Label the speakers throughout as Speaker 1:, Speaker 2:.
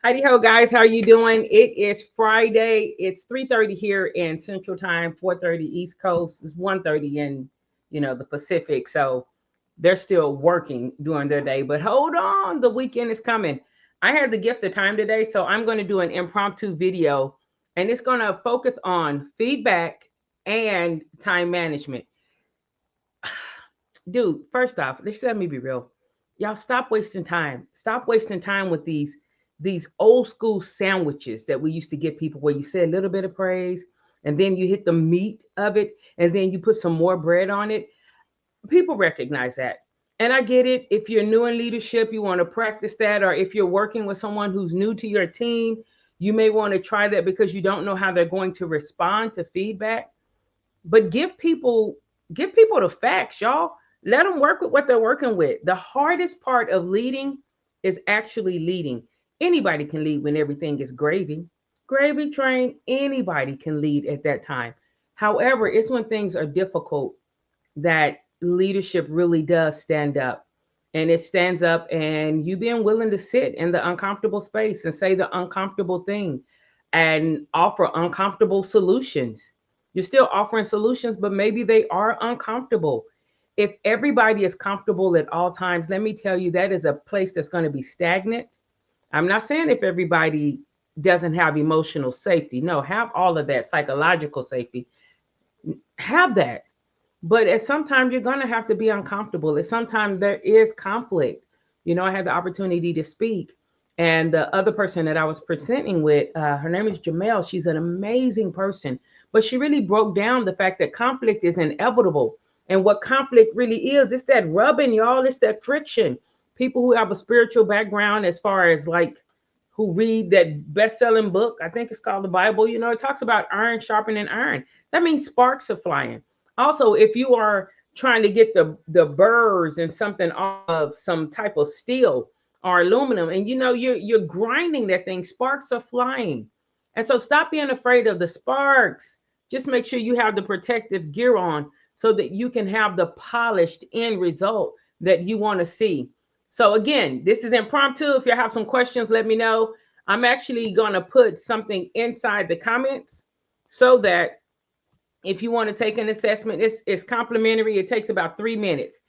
Speaker 1: Heidi ho, guys. How are you doing? It is Friday. It's 3:30 here in Central Time, 4:30 East Coast. It's 1:30 in, the Pacific. So they're still working during their day. But hold on, the weekend is coming. I had the gift of time today, so I'm going to do an impromptu video, and it's going to focus on feedback and time management. Dude, first off, let's let me be real. Y'all stop wasting time. Stop wasting time with these old school sandwiches that we used to give people where you say a little bit of praise and then you hit the meat of it and then you put some more bread on it. People recognize that. And I get it. If you're new in leadership, you want to practice that. Or if you're working with someone who's new to your team, you may want to try that because you don't know how they're going to respond to feedback. But give people the facts, y'all. Let them work with what they're working with. The hardest part of leading is actually leading. Anybody can lead when everything is gravy. Gravy train, anybody can lead at that time. However, it's when things are difficult that leadership really does stand up. And it stands up and you being willing to sit in the uncomfortable space and say the uncomfortable thing and offer uncomfortable solutions. You're still offering solutions, but maybe they are uncomfortable. If everybody is comfortable at all times, let me tell you, that is a place that's going to be stagnant. I'm not saying if everybody doesn't have emotional safety. No, have all of that, psychological safety. Have that. But at some time, you're going to have to be uncomfortable. At some time, there is conflict. I had the opportunity to speak, and the other person that I was presenting with, her name is Jamel. She's an amazing person, but she really broke down the fact that conflict is inevitable. And what conflict really is, it's that rubbing, y'all. It's that friction. People who have a spiritual background, as far as like who read that best-selling book, I think it's called the Bible. It talks about iron sharpening iron. That means sparks are flying. Also, if you are trying to get the burrs and something off of some type of steel or aluminum, and you're grinding that thing, sparks are flying. And so stop being afraid of the sparks. Just make sure you have the protective gear on so that you can have the polished end result that you want to see. So again, this is impromptu. If you have some questions, let me know. I'm actually going to put something inside the comments so that if you want to take an assessment, it's complimentary. It takes about 3 minutes.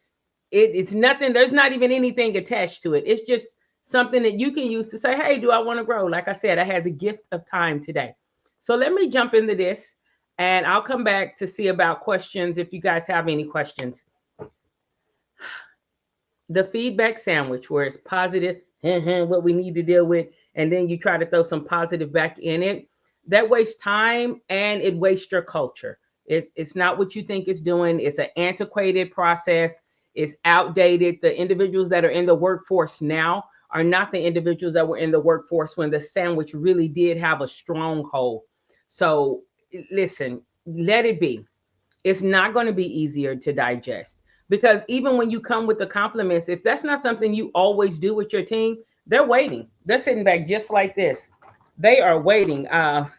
Speaker 1: It's nothing. There's not even anything attached to it. It's just something that you can use to say, hey, do I want to grow? Like I said, I had the gift of time today. So let me jump into this and I'll come back to see about questions if you guys have any questions. The feedback sandwich, where it's positive, what we need to deal with, and then you try to throw some positive back in it, that wastes time and it wastes your culture. It's not what you think it's doing. It's an antiquated process. It's outdated. The individuals that are in the workforce now are not the individuals that were in the workforce when the sandwich really did have a stronghold. So listen, let it be. It's not going to be easier to digest because even when you come with the compliments, if that's not something you always do with your team, they're waiting. They're sitting back just like this. They are waiting. Let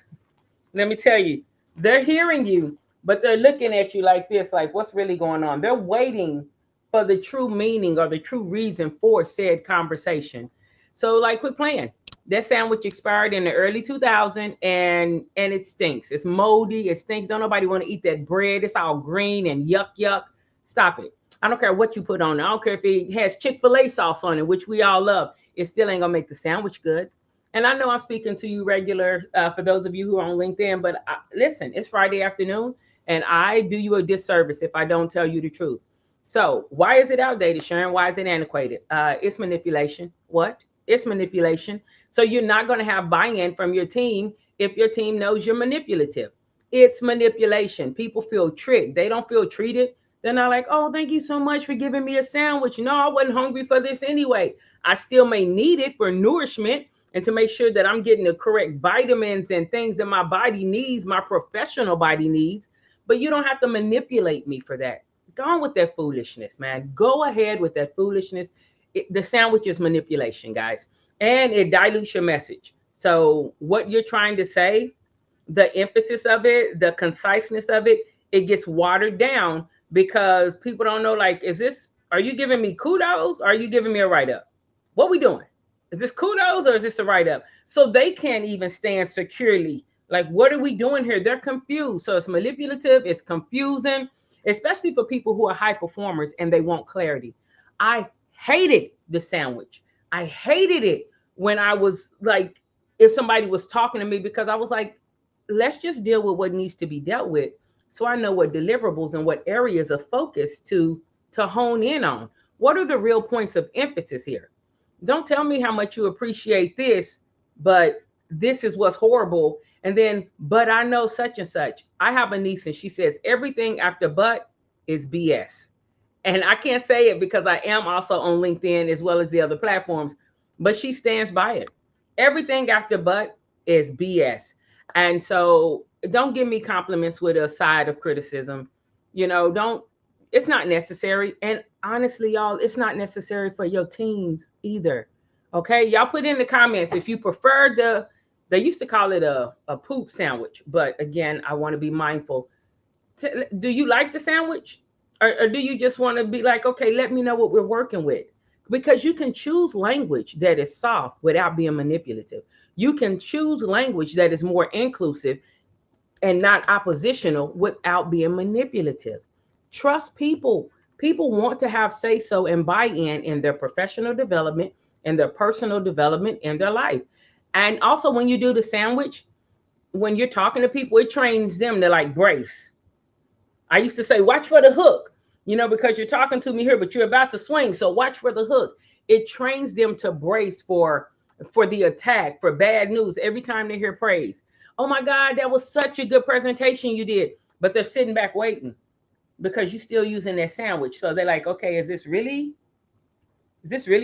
Speaker 1: me tell you, they're hearing you, but they're looking at you like this, like what's really going on? They're waiting for the true meaning or the true reason for said conversation. So like quit playing. That sandwich expired in the early 2000s and it stinks. It's moldy. It stinks. Don't nobody want to eat that bread. It's all green and yuck. Stop it. I don't care what you put on it. I don't care if it has Chick-fil-A sauce on it, which we all love. It still ain't gonna make the sandwich good. And I know I'm speaking to you regular for those of you who are on LinkedIn, but listen, it's Friday afternoon and I do you a disservice if I don't tell you the truth. So why is it outdated, Sharon? Why is it antiquated? It's manipulation. What? It's manipulation. So you're not going to have buy-in from your team if your team knows you're manipulative. It's manipulation. People feel tricked. They don't feel treated. They're not like, oh, thank you so much for giving me a sandwich. No, I wasn't hungry for this anyway. I still may need it for nourishment and to make sure that I'm getting the correct vitamins and things that my body needs, my professional body needs. But you don't have to manipulate me for that. Go on with that foolishness, man. Go ahead with that foolishness. The sandwich is manipulation, guys, and it dilutes your message. So what you're trying to say, the emphasis of it, the conciseness of it, it gets watered down because people don't know, like, are you giving me kudos or are you giving me a write-up? What we doing? Is this kudos or is this a write up? So they can't even stand securely. Like, what are we doing here? They're confused. So it's manipulative, it's confusing, especially for people who are high performers and they want clarity. I hated the sandwich. I hated it when I was like, if somebody was talking to me, because I was like, let's just deal with what needs to be dealt with. So I know what deliverables and what areas of focus to hone in on. What are the real points of emphasis here? Don't tell me how much you appreciate this, but this is what's horrible. And then, but I know such and such. I have a niece and she says everything after but is BS. And I can't say it because I am also on LinkedIn as well as the other platforms, but she stands by it. Everything after but is BS. And so don't give me compliments with a side of criticism. Don't, it's not necessary. And honestly, y'all, it's not necessary for your teams either. Okay. Y'all put in the comments if you prefer they used to call it a poop sandwich. But again, I want to be mindful. Do you like the sandwich? Or do you just want to be like, okay, let me know what we're working with? Because you can choose language that is soft without being manipulative. You can choose language that is more inclusive and not oppositional without being manipulative. Trust people. People want to have say so and buy in their professional development and their personal development in their life. And also, when you do the sandwich, when you're talking to people, it trains them to like brace. I used to say, watch for the hook, because you're talking to me here, but you're about to swing. So watch for the hook. It trains them to brace for the attack, for bad news every time they hear praise. Oh my God, that was such a good presentation you did. But they're sitting back waiting because you're still using that sandwich. So they're like, okay, is this really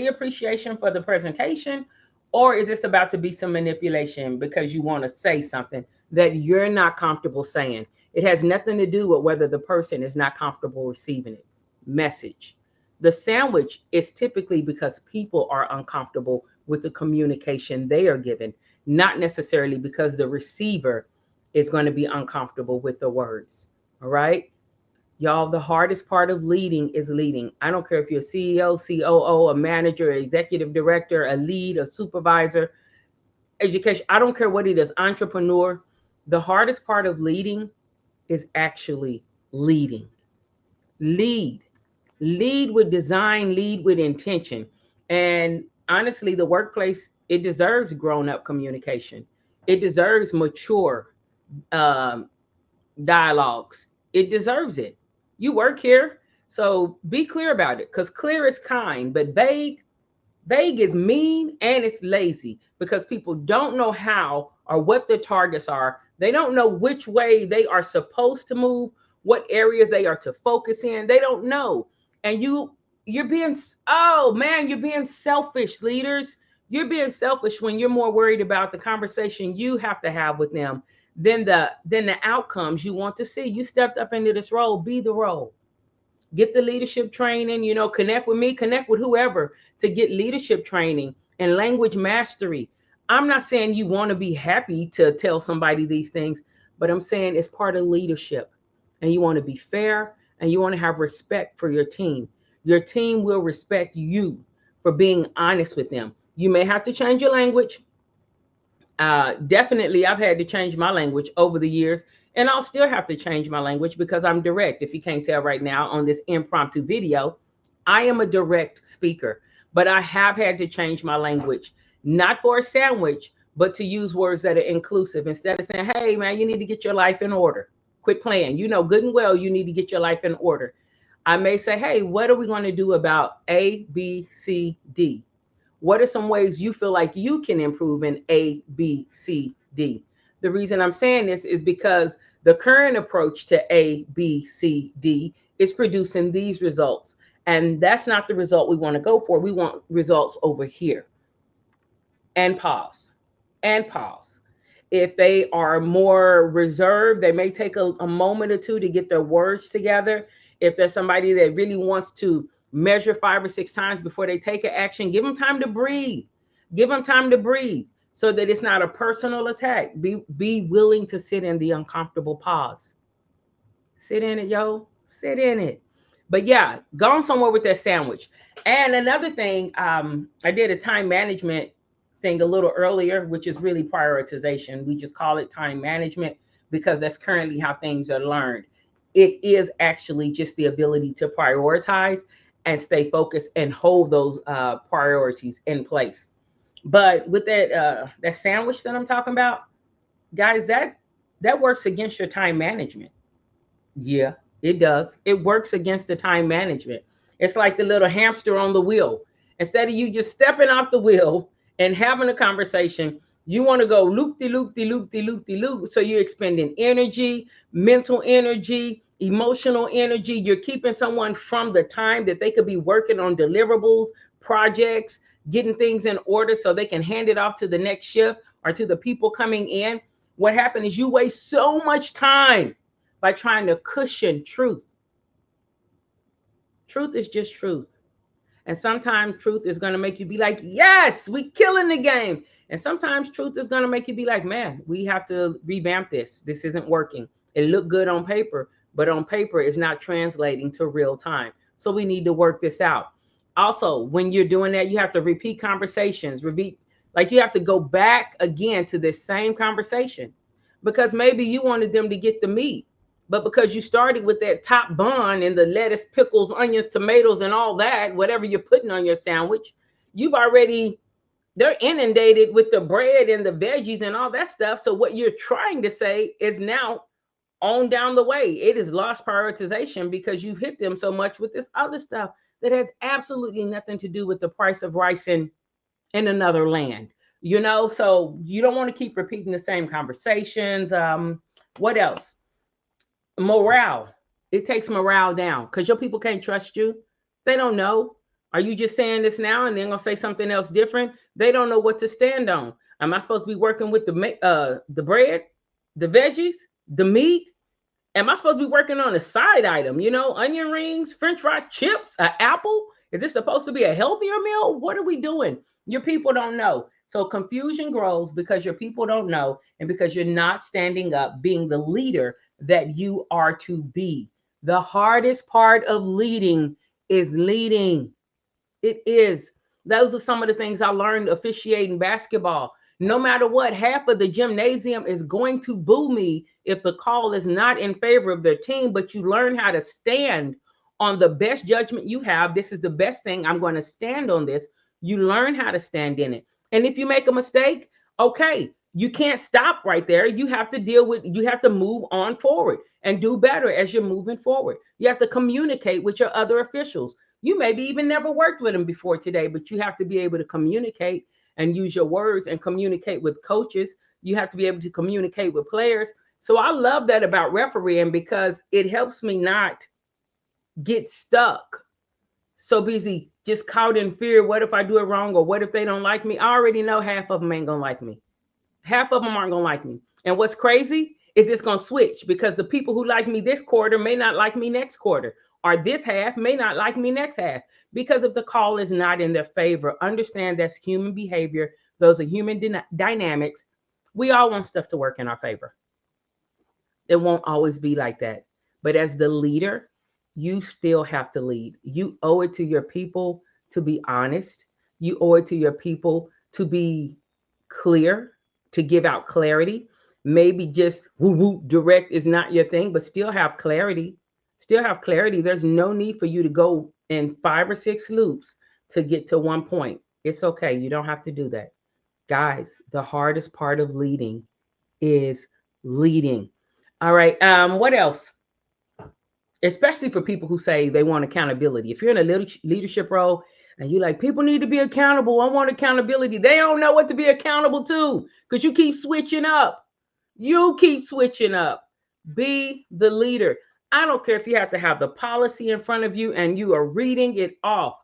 Speaker 1: appreciation for the presentation? Or is this about to be some manipulation because you want to say something that you're not comfortable saying? It has nothing to do with whether the person is not comfortable receiving it. Message. The sandwich is typically because people are uncomfortable with the communication they are given, not necessarily because the receiver is going to be uncomfortable with the words. All right. Y'all, the hardest part of leading is leading. I don't care if you're a CEO, COO, a manager, executive director, a lead, a supervisor, education. I don't care what it is, entrepreneur. The hardest part of leading is actually leading. Lead. Lead with design, lead with intention. And honestly, the workplace, it deserves grown up communication. It deserves mature um, dialogues. It deserves it. You work here, so be clear about it, because clear is kind, but vague is mean and it's lazy because people don't know how or what their targets are. They don't know which way they are supposed to move, what areas they are to focus in. They don't know. And you're being, oh man, you're being selfish, leaders. You're being selfish when you're more worried about the conversation you have to have with them than the outcomes you want to see. You stepped up into this role, be the role. Get the leadership training, connect with me, connect with whoever to get leadership training and language mastery. I'm not saying you want to be happy to tell somebody these things, but I'm saying it's part of leadership. And you want to be fair and you want to have respect for your team. Your team will respect you for being honest with them. You may have to change your language. Definitely, I've had to change my language over the years, and I'll still have to change my language because I'm direct. If you can't tell right now on this impromptu video, I am a direct speaker, but I have had to change my language, not for a sandwich, but to use words that are inclusive. Instead of saying, hey, man, you need to get your life in order. Quit playing. You know good and well you need to get your life in order. I may say, hey, what are we going to do about A, B, C, D? What are some ways you feel like you can improve in A, B, C, D? The reason I'm saying this is because the current approach to A, B, C, D is producing these results. And that's not the result we want to go for. We want results over here. And pause. And pause. If they are more reserved, they may take a moment or two to get their words together. If there's somebody that really wants to measure 5 or 6 times before they take an action, give them time to breathe. Give them time to breathe so that it's not a personal attack. Be willing to sit in the uncomfortable pause. Sit in it, yo. Sit in it. But yeah, go on somewhere with that sandwich. And another thing, I did a time management thing a little earlier, which is really prioritization. We just call it time management because that's currently how things are learned. It is actually just the ability to prioritize and stay focused and hold those priorities in place. But with that sandwich that I'm talking about, guys, that works against your time management. Yeah, it does. It works against the time management. It's like the little hamster on the wheel. Instead of you just stepping off the wheel and having a conversation, you want to go loop de loop de loop de loop de loop. So you're expending energy, mental energy, emotional energy. You're keeping someone from the time that they could be working on deliverables, projects, getting things in order so they can hand it off to the next shift or to the people coming in. What happened is you waste so much time by trying to cushion truth. Truth is just truth. And sometimes truth is going to make you be like, yes, we killing the game. And sometimes truth is going to make you be like, man, we have to revamp this. This isn't working. It looked good on paper, but on paper it's not translating to real time. So we need to work this out. Also, when you're doing that, you have to repeat conversations, repeat, like you have to go back again to this same conversation because maybe you wanted them to get the meat. But because you started with that top bun and the lettuce, pickles, onions, tomatoes, and all that, whatever you're putting on your sandwich, you've already, they're inundated with the bread and the veggies and all that stuff. So what you're trying to say is now on down the way. It is lost prioritization because you've hit them so much with this other stuff that has absolutely nothing to do with the price of rice in another land. You know, so you don't want to keep repeating the same conversations. What else? Morale. It takes morale down because your people can't trust you. They don't know. Are you just saying this now and then gonna say something else different? They don't know what to stand on. Am I supposed to be working with the bread, the veggies, the meat? Am I supposed to be working on a side item? You know, onion rings, French fries, chips, an apple? Is this supposed to be a healthier meal? What are we doing? Your people don't know. So confusion grows because your people don't know and because you're not standing up, being the leader that you are to be. The hardest part of leading is leading. It is. Those are some of the things I learned officiating basketball. No matter what, half of the gymnasium is going to boo me if the call is not in favor of their team, but you learn how to stand on the best judgment you have. This is the best thing. I'm going to stand on this. You learn how to stand in it. And if you make a mistake, okay, you can't stop right there. You have to you have to move on forward and do better as you're moving forward. You have to communicate with your other officials. You maybe even never worked with them before today, but you have to be able to communicate and use your words and communicate with coaches. You have to be able to communicate with players. So I love that about refereeing because it helps me not get stuck so busy just caught in fear. What if I do it wrong? Or what if they don't like me? I already know half of them ain't gonna like me. Half of them aren't gonna like me. And what's crazy is it's gonna switch because the people who like me this quarter may not like me next quarter, or this half may not like me next half. Because if the call is not in their favor, understand that's human behavior. Those are human dynamics. We all want stuff to work in our favor. It won't always be like that. But as the leader, you still have to lead. You owe it to your people to be honest. You owe it to your people to be clear, to give out clarity. Maybe just woo woo direct is not your thing, but still have clarity. Still have clarity. There's no need for you to go in 5 or 6 loops to get to one point. It's okay. You don't have to do that. Guys, the hardest part of leading is leading. All right. What else? Especially for people who say they want accountability. If you're in a leadership role and you're like, people need to be accountable, I want accountability. They don't know what to be accountable to because you keep switching up. You keep switching up. Be the leader. I don't care if you have to have the policy in front of you and you are reading it off.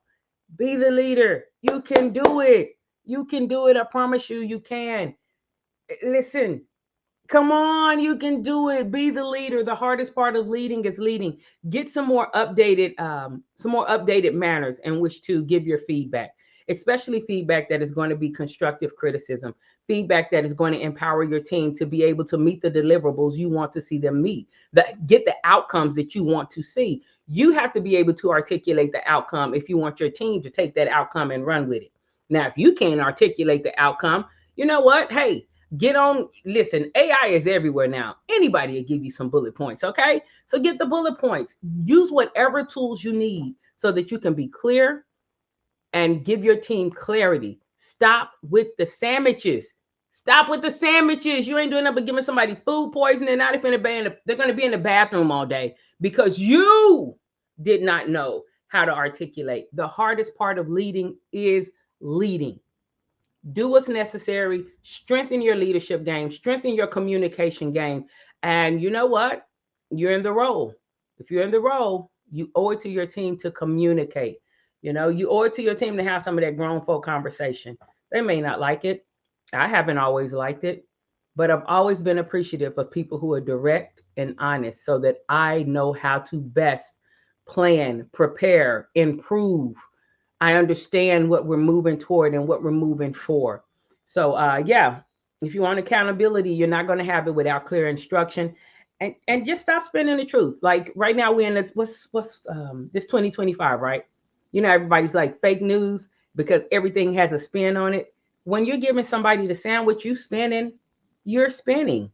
Speaker 1: Be the leader. You can do it. You can do it. I promise you, you can. Listen, come on, you can do it. Be the leader. The hardest part of leading is leading. Get some more updated manners in which to give your feedback, especially feedback that is going to be constructive criticism, feedback that is going to empower your team to be able to meet the deliverables you want to see them meet, get the outcomes that you want to see. You have to be able to articulate the outcome if you want your team to take that outcome and run with it. Now, if you can't articulate the outcome, you know what? Hey, get on. Listen, AI is everywhere now. Anybody will give you some bullet points, okay? So get the bullet points. Use whatever tools you need so that you can be clear and give your team clarity. Stop with the sandwiches. Stop with the sandwiches. You ain't doing nothing but giving somebody food poisoning. Not if they're going to be in the bathroom all day because you did not know how to articulate. The hardest part of leading is leading. Do what's necessary. Strengthen your leadership game. Strengthen your communication game. And you know what? You're in the role. If you're in the role, you owe it to your team to communicate. You owe it to your team to have some of that grown folk conversation. They may not like it. I haven't always liked it, but I've always been appreciative of people who are direct and honest so that I know how to best plan, prepare, improve. I understand what we're moving toward and what we're moving for. So, yeah, if you want accountability, you're not going to have it without clear instruction. And just stop spinning the truth. Like right now, we're in the what's this 2025, right? Everybody's like fake news because everything has a spin on it. When you're giving somebody the sandwich, you're spinning. You're spinning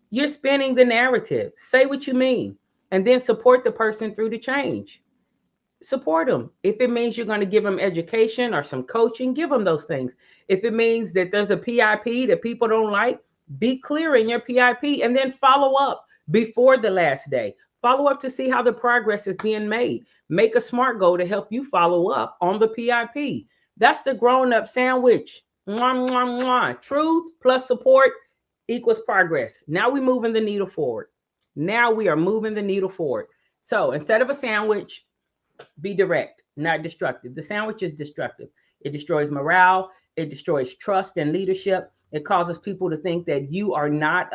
Speaker 1: the narrative. Say what you mean, and then support the person through the change. Support them. If it means you're going to give them education or some coaching, give them those things. If it means that there's a PIP that people don't like, be clear in your PIP and then follow up before the last day. Follow up to see how the progress is being made. Make a SMART goal to help you follow up on the PIP. That's the grown-up sandwich. Mwah, mwah, mwah. Truth plus support equals progress. Now we're moving the needle forward. Now we are moving the needle forward. So instead of a sandwich, be direct, not destructive. The sandwich is destructive. It destroys morale. It destroys trust and leadership. It causes people to think that you're not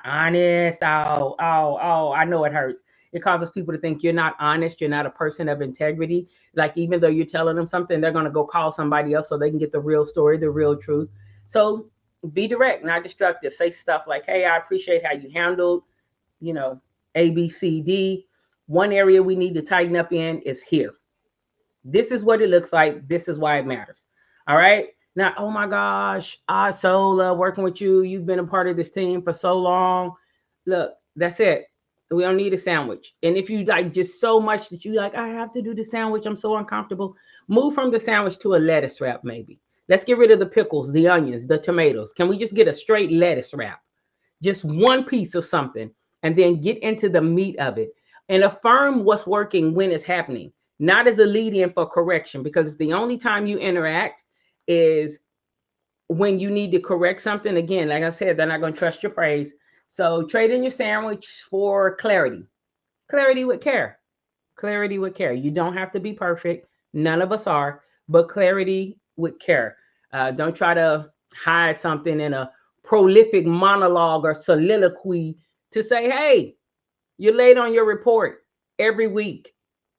Speaker 1: honest. Oh, I know it hurts. It causes people to think you're not honest. You're not a person of integrity. Like even though you're telling them something, they're going to go call somebody else so they can get the real story, the real truth. So be direct, not destructive. Say stuff like, hey, I appreciate how you handled, A, B, C, D. One area we need to tighten up in is here. This is what it looks like. This is why it matters. All right. Now, oh my gosh, I so love working with you. You've been a part of this team for so long. Look, that's it. We don't need a sandwich. And if you like just so much that you like, I have to do the sandwich, I'm so uncomfortable, move from the sandwich to a lettuce wrap maybe. Let's get rid of the pickles, the onions, the tomatoes. Can we just get a straight lettuce wrap? Just one piece of something and then get into the meat of it. And affirm what's working when it's happening, not as a lead-in for correction. Because if the only time you interact is when you need to correct something, again, like I said, they're not going to trust your praise. So trade in your sandwich for clarity. Clarity with care. Clarity with care. You don't have to be perfect. None of us are, but clarity with care. Don't try to hide something in a prolific monologue or soliloquy to say, hey, you're late on your report every week.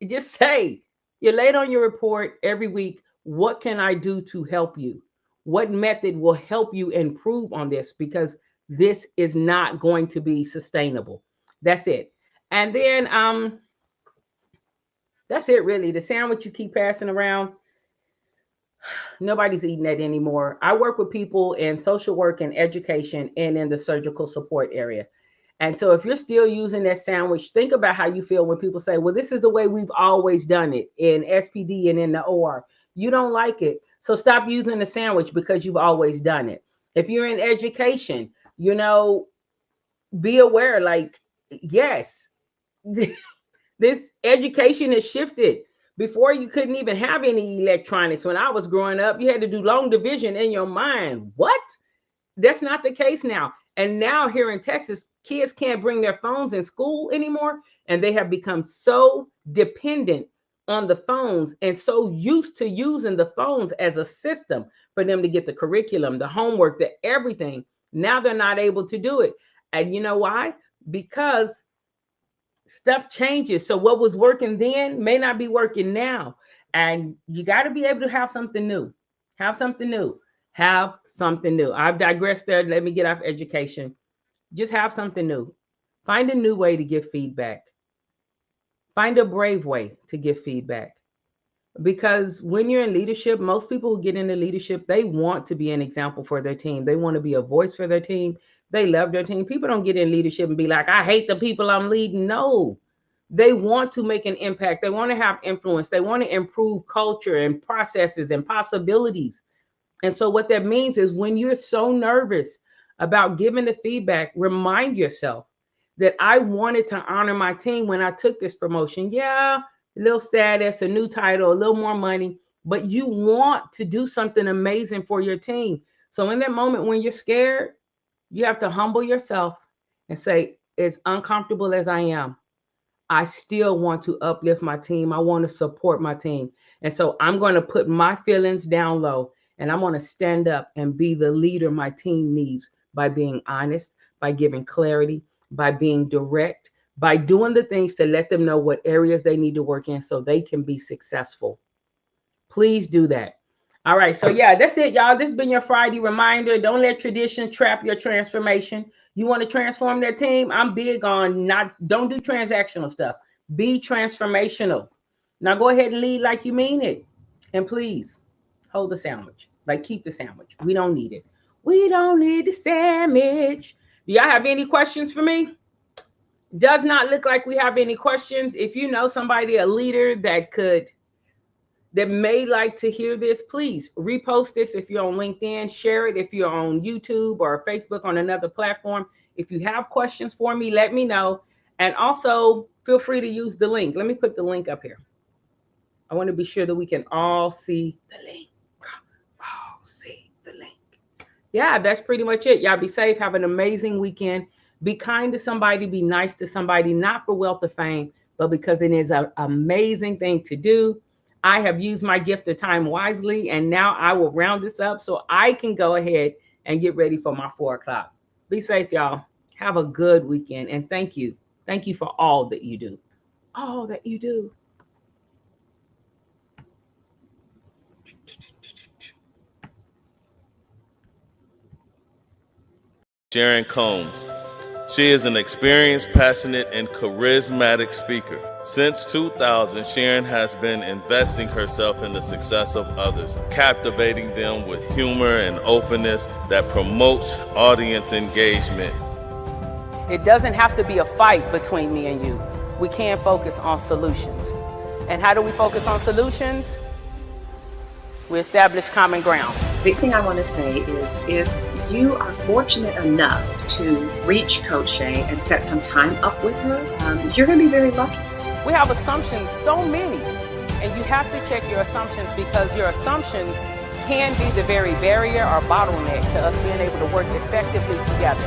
Speaker 1: Just say, you're late on your report every week. What can I do to help you? What method will help you improve on this? Because this is not going to be sustainable. That's it. And then that's it really. The sandwich you keep passing around, nobody's eating that anymore. I work with people in social work and education and in the surgical support area. And so if you're still using that sandwich, think about how you feel when people say, well, this is the way we've always done it in SPD and in the OR. You don't like it. So stop using the sandwich because you've always done it. If you're in education, be aware, like, yes, this education has shifted. Before you couldn't even have any electronics. When I was growing up, you had to do long division in your mind. What? That's not the case now. And now here in Texas, kids can't bring their phones in school anymore. And they have become so dependent on the phones and so used to using the phones as a system for them to get the curriculum, the homework, the everything. Now they're not able to do it. And you know why? Because stuff changes. So what was working then may not be working now. And you got to be able to have something new. Have something new. Have something new. I've digressed there. Let me get off education. Just have something new. Find a new way to give feedback. Find a brave way to give feedback. Because when you're in leadership, most people who get into leadership, they want to be an example for their team. They want to be a voice for their team. They love their team. People don't get in leadership and be like, I hate the people I'm leading. No, they want to make an impact. They want to have influence. They want to improve culture and processes and possibilities. And so what that means is when you're so nervous about giving the feedback, remind yourself that I wanted to honor my team when I took this promotion. Yeah, a little status, a new title, a little more money, but you want to do something amazing for your team. So in that moment when you're scared, you have to humble yourself and say, as uncomfortable as I am, I still want to uplift my team. I want to support my team. And so I'm going to put my feelings down low and I'm going to stand up and be the leader my team needs by being honest, by giving clarity, by being direct, by doing the things to let them know what areas they need to work in so they can be successful. Please do that. All right. So yeah, that's it, y'all. This has been your Friday reminder. Don't let tradition trap your transformation. You want to transform their team? I'm big on don't do transactional stuff. Be transformational. Now go ahead and lead like you mean it. And please hold the sandwich. Like keep the sandwich. We don't need it. We don't need the sandwich. Do y'all have any questions for me? Does not look like we have any questions. If you know somebody, a leader that may like to hear this, please repost this if you're on LinkedIn, share it if you're on YouTube or Facebook on another platform. If you have questions for me, let me know. And also feel free to use the link. Let me put the link up here. I want to be sure that we can all see the link. All see the link. Yeah, that's pretty much it. Y'all be safe. Have an amazing weekend. Be kind to somebody. Be nice to somebody, not for wealth or fame, but because it is an amazing thing to do. I have used my gift of time wisely, and now I will round this up so I can go ahead and get ready for my 4 o'clock. Be safe, y'all. Have a good weekend, and thank you. Thank you for all that you do. All that you do.
Speaker 2: Sharon Combs. She is an experienced, passionate, and charismatic speaker. Since 2000, Sharon has been investing herself in the success of others, captivating them with humor and openness that promotes audience engagement.
Speaker 1: It doesn't have to be a fight between me and you. We can focus on solutions. And how do we focus on solutions? We establish common ground.
Speaker 3: The thing I want to say is if you are fortunate enough to reach Coach Shay and set some time up with her, you're going to be very lucky.
Speaker 1: We have assumptions, so many, and you have to check your assumptions because your assumptions can be the very barrier or bottleneck to us being able to work effectively together.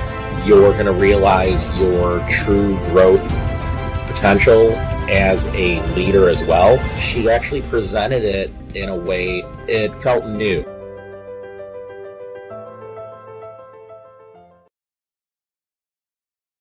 Speaker 4: You're going to realize your true growth potential as a leader as well. She actually presented it in a way it felt new.